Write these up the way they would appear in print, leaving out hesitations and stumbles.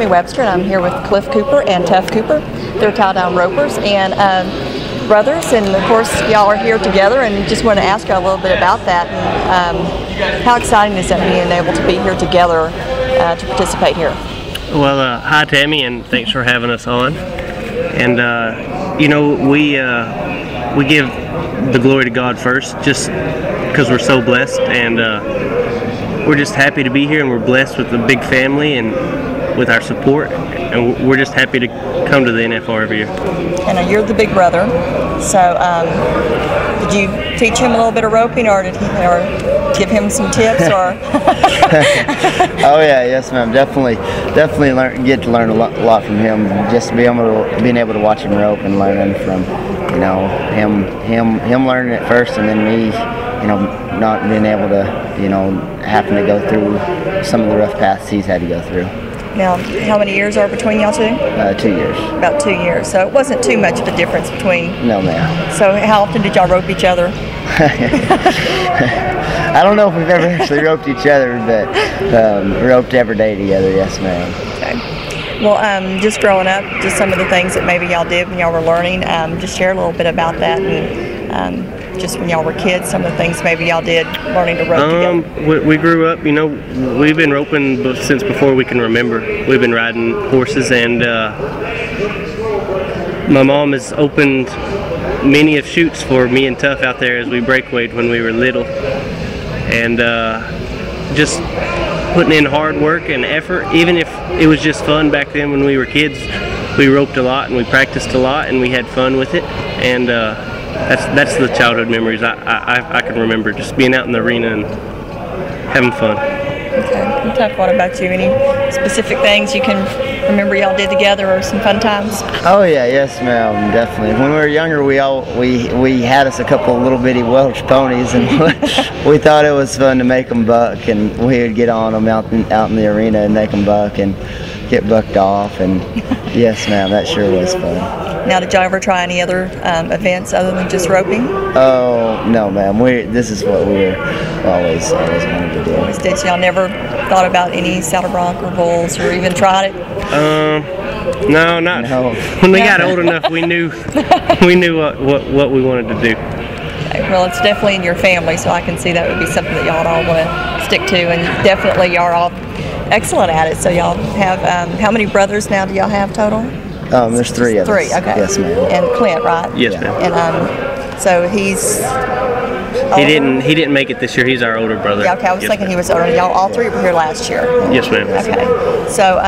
Webster, and I'm here with Clif Cooper and Tuf Cooper. They're tie-down ropers and brothers, and of course y'all are here together, and just want to ask you a little bit about that. And, how exciting is that being able to be here together to participate here? Well, hi Tammy, and thanks for having us on. And you know, we give the glory to God first, just because we're so blessed, and we're just happy to be here, and we're blessed with a big family and with our support, and we're just happy to come to the NFR every year. And you're the big brother, so did you teach him a little bit of roping, or give him some tips, or? Oh yeah, yes ma'am, definitely get to learn a lot from him. Just being able to watch him rope and learning from, you know, him learning it first, and then me, you know, not being able to, you know, having to go through some of the rough paths he's had to go through. Now, how many years are between y'all two? 2 years. About 2 years. So it wasn't too much of a difference between. No, ma'am. So how often did y'all rope each other? I don't know if we've ever actually roped each other, but roped every day together, yes ma'am. Okay. Well, just growing up, just some of the things that maybe y'all did when y'all were learning, just share a little bit about that, and just when y'all were kids, some of the things maybe y'all did learning to rope together. We grew up, you know, we've been roping since before we can remember. We've been riding horses, and my mom has opened many of chutes for me and Tuf out there as we breakweighted when we were little, and just putting in hard work and effort. Even if it was just fun back then when we were kids, we roped a lot and we practiced a lot and we had fun with it, and that's the childhood memories I can remember, just being out in the arena and having fun. Okay. Tuf, what about you? Any specific things you can remember y'all did together, or some fun times? Oh yeah, yes ma'am, definitely. When we were younger, we had us a couple of little bitty Welsh ponies, and we thought it was fun to make them buck, and we would get on them out in the arena and make them buck and get bucked off, and yes ma'am, that sure was fun. Now, did y'all ever try any other events other than just roping? Oh no ma'am, this is what we were always wanted to do. Always did. So y'all never thought about any saddle bronc or bulls, or even tried it? No, not. No. When we got old enough, we knew what we wanted to do. Okay. Well, it's definitely in your family, so I can see that would be something that y'all all want to stick to, and definitely y'all are all excellent at it. So y'all have how many brothers now do y'all have total? There's three of us. Three, okay. Yes ma'am. And Clint, right? Yes ma'am. And so he's older? He didn't make it this year. He's our older brother. Yeah, okay, I was thinking he was older. Y'all all three were here last year. Yes ma'am. Okay. So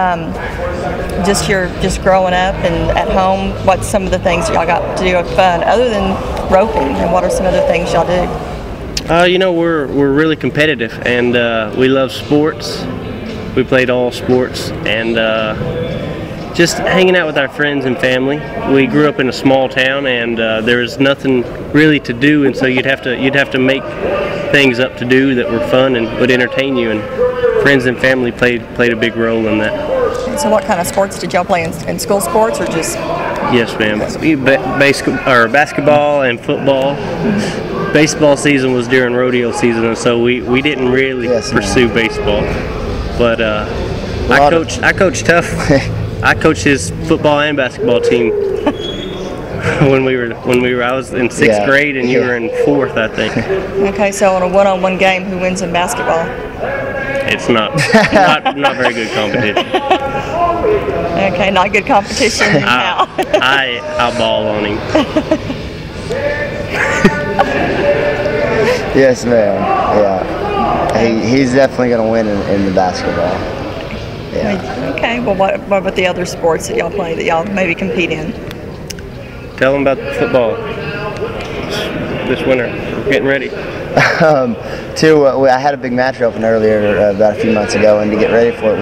just growing up and at home, what's some of the things y'all got to do of fun other than roping, and what are some other things y'all do? You know, we're really competitive, and we love sports. We played all sports, and just hanging out with our friends and family. We grew up in a small town, and there was nothing really to do, and so you'd have to make things up to do that were fun and would entertain you, and friends and family played a big role in that. So what kind of sports did y'all play in school sports, or just? Yes ma'am, basketball and football. Baseball season was during rodeo season, and so we didn't really pursue baseball, but I coached Tuf. I coached his football and basketball team when we were. I was in sixth grade, and you were in fourth, I think. Okay, so in a one-on-one game, who wins in basketball? It's not very good competition. Okay, not good competition. How? I ball on him. Yes ma'am. Yeah, he's definitely going to win in the basketball. Yeah. Okay, well what about the other sports that y'all play that y'all maybe compete in? Tell them about football this winter. We're getting ready. I had a big match open earlier about a few months ago, and to get ready for it,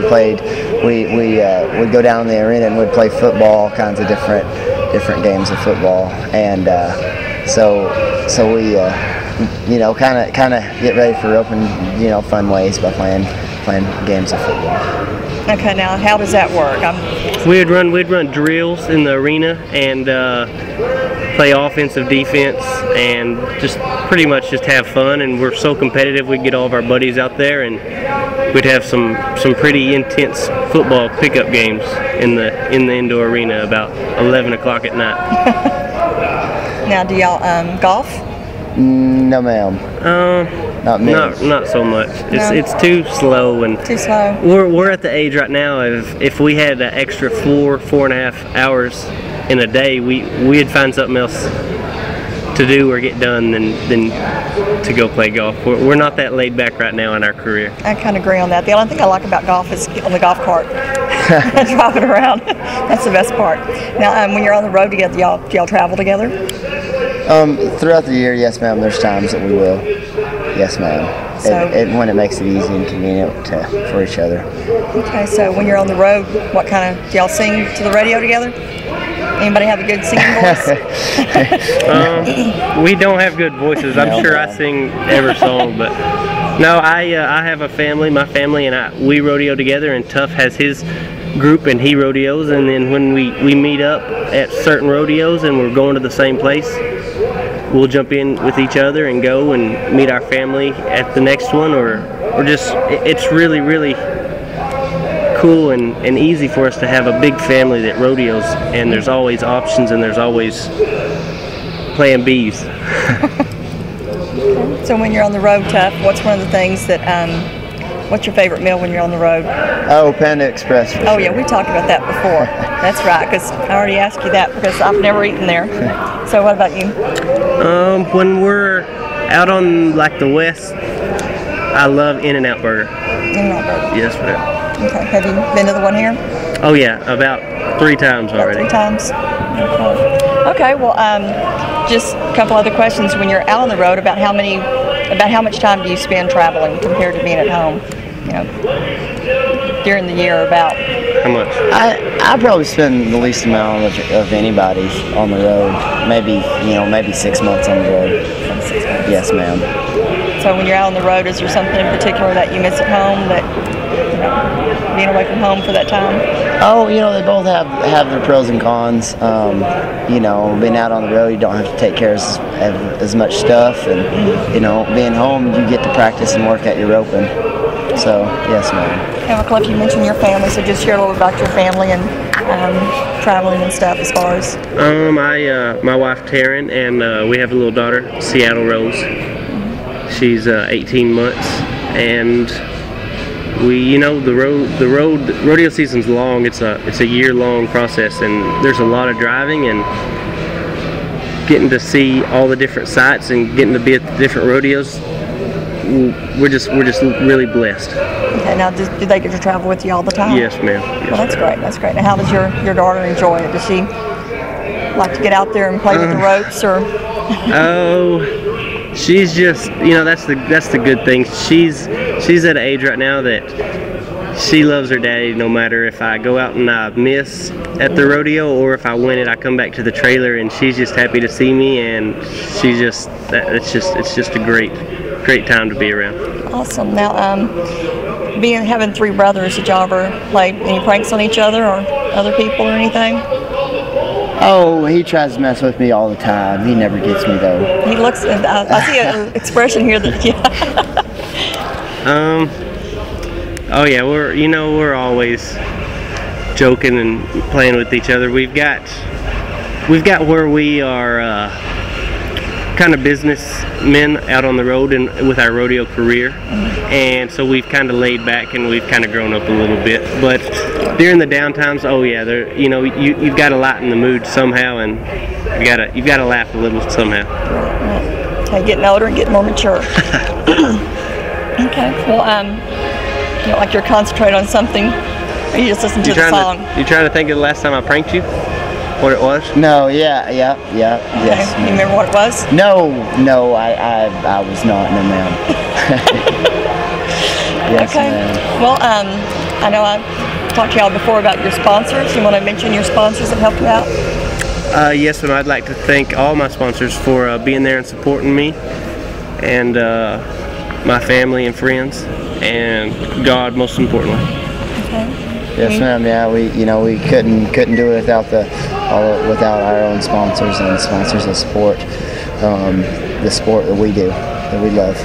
we'd go down in the arena and we'd play football, all kinds of different games of football, and so we you know, kind of get ready for open, you know, fun ways by playing games of football. Okay, now how does that work? We'd run drills in the arena, and play offensive, defense, and just pretty much just have fun. And we're so competitive, we'd get all of our buddies out there and we'd have some pretty intense football pickup games in the indoor arena about 11 o'clock at night. Now, do y'all golf? No, ma'am. Not so much. It's too slow, and too slow. We're at the age right now of if we had an extra 4.5 hours in a day, we'd find something else to do or get done than to go play golf. We're not that laid back right now in our career. I kind of agree on that. The only thing I like about golf is on the golf cart, driving around. That's the best part. Now, when you're on the road together, do y'all travel together? Throughout the year, yes, ma'am. There's times that we will. Yes, ma'am. So, when it makes it easy and convenient for each other. Okay, so when you're on the road, what kind of, do y'all sing to the radio together? Anybody have a good singing voice? We don't have good voices. I'm sure I sing every song, but no, I have a family. My family and we rodeo together, and Tuf has his group and he rodeos, and then when we meet up at certain rodeos and we're going to the same place, we'll jump in with each other and go and meet our family at the next one, or just it's really cool and easy for us to have a big family that rodeos, and there's always options and there's always plan Bs. So when you're on the road, Tuf, what's one of the things that what's your favorite meal when you're on the road? Oh, Panda Express. Oh yeah, we talked about that before. That's right, because I already asked you that because I've never eaten there. So what about you? When we're out on like the west, I love In-N-Out Burger. In-N-Out Burger. Yes, ma'am. Okay. Have you been to the one here? Oh yeah, about 3 times already. 3 times. Okay. Well, just a couple other questions. When you're out on the road, about how much time do you spend traveling compared to being at home? You know, during the year, about how much? I probably spend the least amount of anybody on the road. Maybe 6 months on the road. 6 months. Yes, ma'am. So when you're out on the road, is there something in particular that you miss at home, that being away from home for that time? Oh, they both have their pros and cons. Being out on the road, you don't have to take care of as much stuff, and being home, you get to practice and work at your roping. So yes, ma'am. And Cliff, you mentioned your family, so just share a little about your family and traveling and stuff as far as. My wife Taryn, and we have a little daughter, Seattle Rose. She's 18 months, and the rodeo season's long. It's a year-long process, and there's a lot of driving and getting to see all the different sites and getting to be at the different rodeos. We're just really blessed. Okay, now do they get to travel with you all the time? Yes, ma'am. Yes, well, that's great. That's great. Now, how does your daughter enjoy it? Does she like to get out there and play with the ropes, or? Oh, she's just that's the good thing. She's at an age right now that she loves her daddy. No matter if I go out and I miss at the rodeo, or if I win it, I come back to the trailer, and she's just happy to see me, and it's just a great time to be around. Awesome. Now, having 3 brothers, did y'all ever play any pranks on each other or other people or anything? Oh, he tries to mess with me all the time. He never gets me though. He looks. I see an expression here that. Yeah. Oh yeah, we're always joking and playing with each other. We've got where we are kind of businessmen out on the road and with our rodeo career, and so we've kind of laid back and we've kind of grown up a little bit. But during the downtimes, oh yeah, you've got to lighten the mood somehow, and you've got to laugh a little somehow. Okay, getting older and getting more mature. Okay, well, like you're concentrating on something, or you just listen to the song? You trying to think of the last time I pranked you? What it was? No, yeah, yes. Okay. You remember what it was? No, I was not, no ma'am. Yes, okay. Ma'am. Well, I know I talked to y'all before about your sponsors. You want to mention your sponsors that helped you out? Yes, and I'd like to thank all my sponsors for being there and supporting me, and my family and friends, and God most importantly. Okay. Yes, ma'am. Yeah, we couldn't do it without without our own sponsors and sponsors that support the sport that we do, that we love.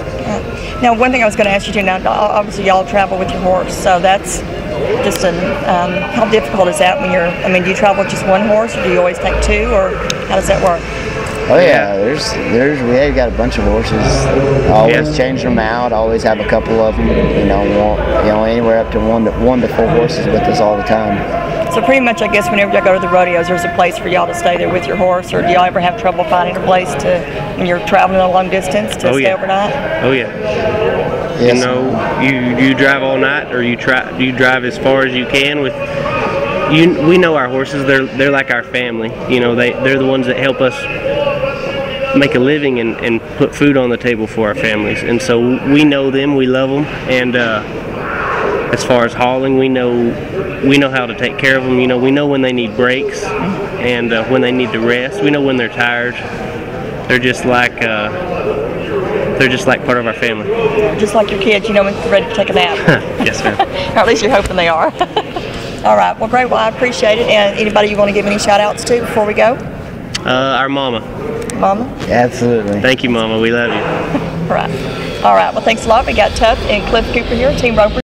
Now, one thing I was going to ask you too. Now, obviously, y'all travel with your horse, so that's just how difficult is that when you're? I mean, do you travel with just one horse, or do you always take two, or how does that work? Oh yeah, we got a bunch of horses. Always change them out. Always have a couple of them. Anywhere up to one to four horses with us all the time. So pretty much, I guess, whenever y'all go to the rodeos, there's a place for y'all to stay there with your horse, or do y'all ever have trouble finding a place when you're traveling a long distance to stay overnight? Oh yeah. Yes. You drive all night, or you drive as far as you can with. We know our horses. They're like our family. They're the ones that help us make a living and put food on the table for our families. And so we know them. We love them. And as far as hauling, we know how to take care of them. We know when they need breaks and when they need to rest. We know when they're tired. They're just like part of our family. Just like your kids, when they're ready to take a nap. Yes, ma'am. Or at least you're hoping they are. All right. Well, great. Well, I appreciate it. And anybody you want to give any shout outs to before we go? Our mama. Mama? Absolutely. Thank you, Mama. We love you. All right. Well, thanks a lot. We got Tuf and Clif Cooper here, Team Roper.